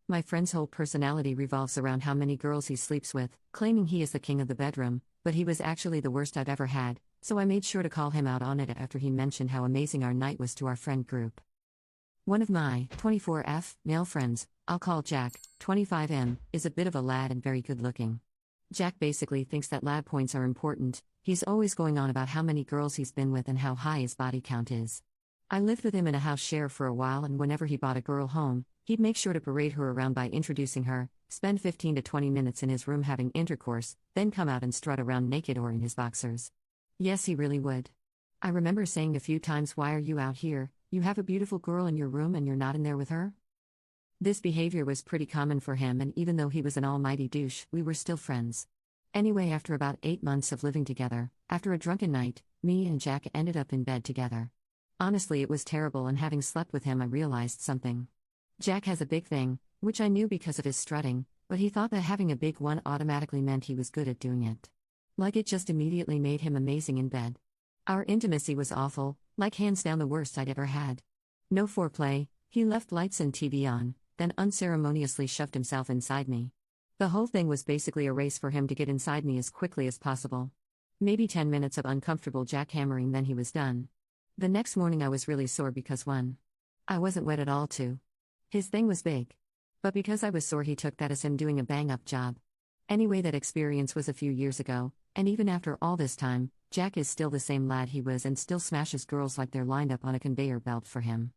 My friend's whole personality revolves around how many girls he sleeps with, claiming he is the king of the bedroom, but he was actually the worst I've ever had, so I made sure to call him out on it after he mentioned how amazing our night was to our friend group. One of my 24F male friends, I'll call Jack, 25M, is a bit of a lad and very good looking. Jack basically thinks that lad points are important. He's always going on about how many girls he's been with and how high his body count is. I lived with him in a house share for a while, and whenever he brought a girl home, he'd make sure to parade her around by introducing her, spend 15 to 20 minutes in his room having intercourse, then come out and strut around naked or in his boxers. Yes, he really would. I remember saying a few times, "Why are you out here? You have a beautiful girl in your room and you're not in there with her?" This behavior was pretty common for him, and even though he was an almighty douche, we were still friends. Anyway, after about 8 months of living together, after a drunken night, me and Jack ended up in bed together. Honestly, it was terrible, and having slept with him, I realized something. Jack has a big thing, which I knew because of his strutting, but he thought that having a big one automatically meant he was good at doing it. Like it just immediately made him amazing in bed. Our intimacy was awful, like hands down the worst I'd ever had. No foreplay, he left lights and TV on, then unceremoniously shoved himself inside me. The whole thing was basically a race for him to get inside me as quickly as possible. Maybe 10 minutes of uncomfortable jackhammering, then he was done. The next morning I was really sore because 1. I wasn't wet at all, 2. His thing was big. But because I was sore, he took that as him doing a bang-up job. Anyway, that experience was a few years ago, and even after all this time, Jack is still the same lad he was and still smashes girls like they're lined up on a conveyor belt for him.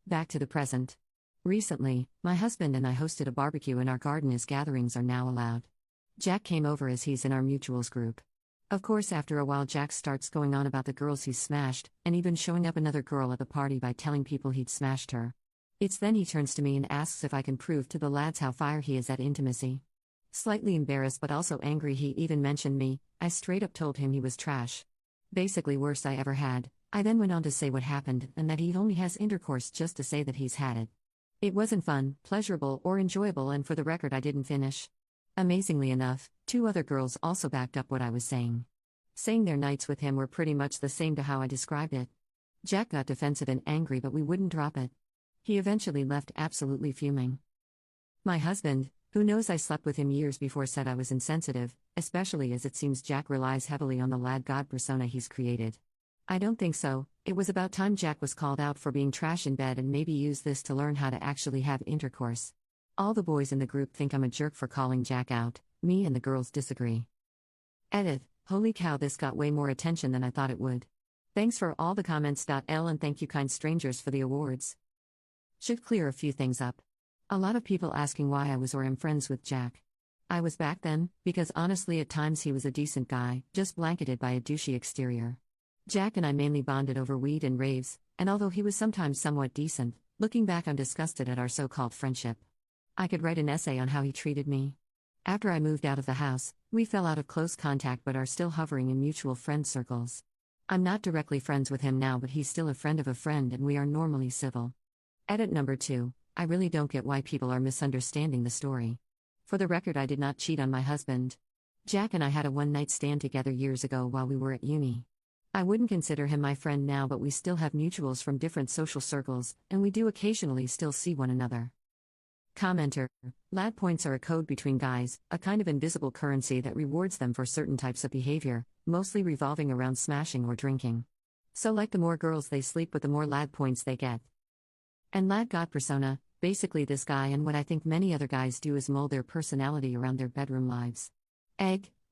Back to the present. Recently, my husband and I hosted a barbecue in our garden as gatherings are now allowed. Jack came over as he's in our mutuals group. Of course, after a while Jack starts going on about the girls he's smashed, and even showing up another girl at the party by telling people he'd smashed her. It's then he turns to me and asks if I can prove to the lads how fire he is at intimacy. Slightly embarrassed but also angry he even mentioned me, I straight up told him he was trash. Basically worst I ever had. I then went on to say what happened and that he only has intercourse just to say that he's had it. It wasn't fun, pleasurable, or enjoyable, and for the record I didn't finish. Amazingly enough, 2 other girls also backed up what I was saying. Saying their nights with him were pretty much the same to how I described it. Jack got defensive and angry, but we wouldn't drop it. He eventually left absolutely fuming. My husband, who knows I slept with him years before, said I was insensitive, especially as it seems Jack relies heavily on the lad god persona he's created. I don't think so. It was about time Jack was called out for being trash in bed and maybe use this to learn how to actually have intercourse. All the boys in the group think I'm a jerk for calling Jack out, me and the girls disagree. Edit. Holy cow, this got way more attention than I thought it would. Thanks for all the comments. L and thank you kind strangers for the awards. Should clear a few things up. A lot of people asking why I was or am friends with Jack. I was back then, because honestly at times he was a decent guy, just blanketed by a douchey exterior. Jack and I mainly bonded over weed and raves, and although he was sometimes somewhat decent, looking back I'm disgusted at our so-called friendship. I could write an essay on how he treated me. After I moved out of the house, we fell out of close contact but are still hovering in mutual friend circles. I'm not directly friends with him now, but he's still a friend of a friend and we are normally civil. Edit number 2. I really don't get why people are misunderstanding the story. For the record, I did not cheat on my husband. Jack and I had a one-night stand together years ago while we were at uni. I wouldn't consider him my friend now, but we still have mutuals from different social circles, and we do occasionally still see one another. Commenter. Lad points are a code between guys, a kind of invisible currency that rewards them for certain types of behavior, mostly revolving around smashing or drinking. So like the more girls they sleep with, the more lad points they get. And lad god persona, basically this guy and what I think many other guys do is mold their personality around their bedroom lives.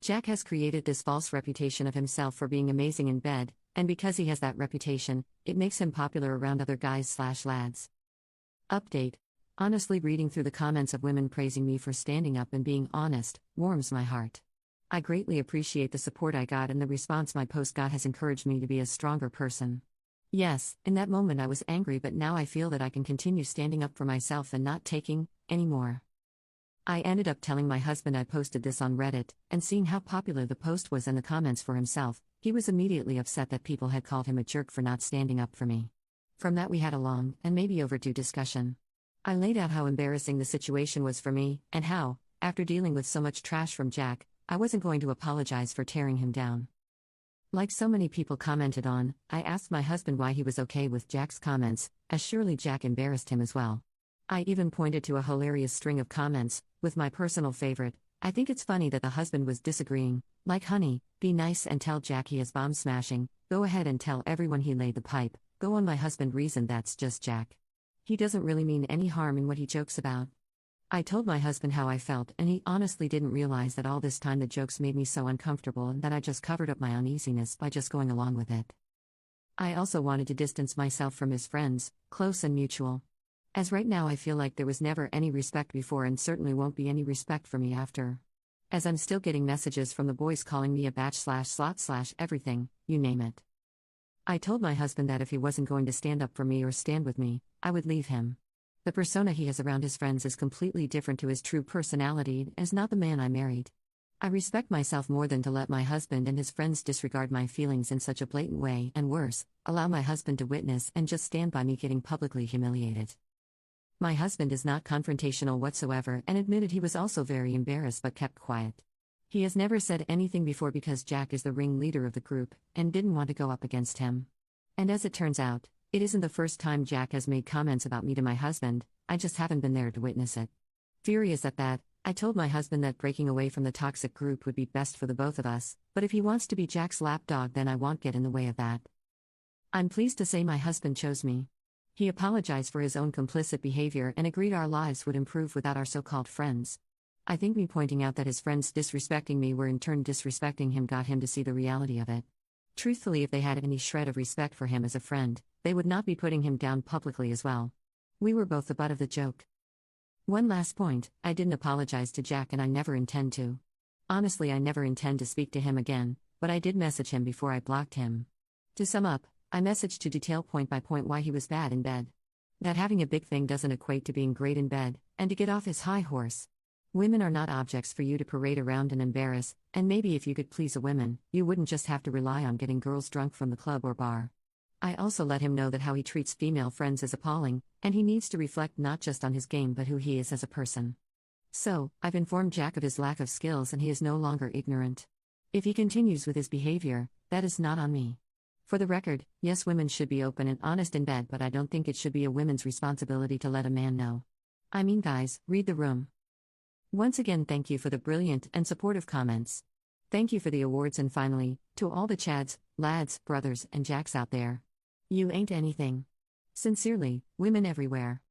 Jack has created this false reputation of himself for being amazing in bed, and because he has that reputation, it makes him popular around other guys/lads. Update. Honestly, reading through the comments of women praising me for standing up and being honest warms my heart. I greatly appreciate the support I got, and the response my post got has encouraged me to be a stronger person. Yes, in that moment I was angry, but now I feel that I can continue standing up for myself and not taking anymore. I ended up telling my husband I posted this on Reddit, and seeing how popular the post was and the comments for himself, he was immediately upset that people had called him a jerk for not standing up for me. From that we had a long, and maybe overdue discussion. I laid out how embarrassing the situation was for me, and how, after dealing with so much trash from Jack, I wasn't going to apologize for tearing him down. Like so many people commented on, I asked my husband why he was okay with Jack's comments, as surely Jack embarrassed him as well. I even pointed to a hilarious string of comments, with my personal favorite. I think it's funny that the husband was disagreeing. Like, honey, be nice and tell Jack he is bomb smashing. Go ahead and tell everyone he laid the pipe. Go on. My husband reasoned that's just Jack. He doesn't really mean any harm in what he jokes about. I told my husband how I felt, and he honestly didn't realize that all this time the jokes made me so uncomfortable and that I just covered up my uneasiness by just going along with it. I also wanted to distance myself from his friends, close and mutual. As right now I feel like there was never any respect before and certainly won't be any respect for me after. As I'm still getting messages from the boys calling me a batch/slot/everything, you name it. I told my husband that if he wasn't going to stand up for me or stand with me, I would leave him. The persona he has around his friends is completely different to his true personality and is not the man I married. I respect myself more than to let my husband and his friends disregard my feelings in such a blatant way, and worse, allow my husband to witness and just stand by me getting publicly humiliated. My husband is not confrontational whatsoever and admitted he was also very embarrassed but kept quiet. He has never said anything before because Jack is the ringleader of the group and didn't want to go up against him. And as it turns out, it isn't the first time Jack has made comments about me to my husband, I just haven't been there to witness it. Furious at that, I told my husband that breaking away from the toxic group would be best for the both of us, but if he wants to be Jack's lapdog then I won't get in the way of that. I'm pleased to say my husband chose me. He apologized for his own complicit behavior and agreed our lives would improve without our so-called friends. I think me pointing out that his friends disrespecting me were in turn disrespecting him got him to see the reality of it. Truthfully, if they had any shred of respect for him as a friend, they would not be putting him down publicly as well. We were both the butt of the joke. One last point, I didn't apologize to Jack and I never intend to. Honestly, I never intend to speak to him again, but I did message him before I blocked him. To sum up, I messaged to detail point by point why he was bad in bed. That having a big thing doesn't equate to being great in bed, and to get off his high horse. Women are not objects for you to parade around and embarrass, and maybe if you could please a woman, you wouldn't just have to rely on getting girls drunk from the club or bar. I also let him know that how he treats female friends is appalling, and he needs to reflect not just on his game but who he is as a person. So, I've informed Jack of his lack of skills and he is no longer ignorant. If he continues with his behavior, that is not on me. For the record, yes, women should be open and honest in bed, but I don't think it should be a woman's responsibility to let a man know. I mean, guys, read the room. Once again, thank you for the brilliant and supportive comments. Thank you for the awards, and finally, to all the Chads, lads, brothers, and Jacks out there. You ain't anything. Sincerely, women everywhere.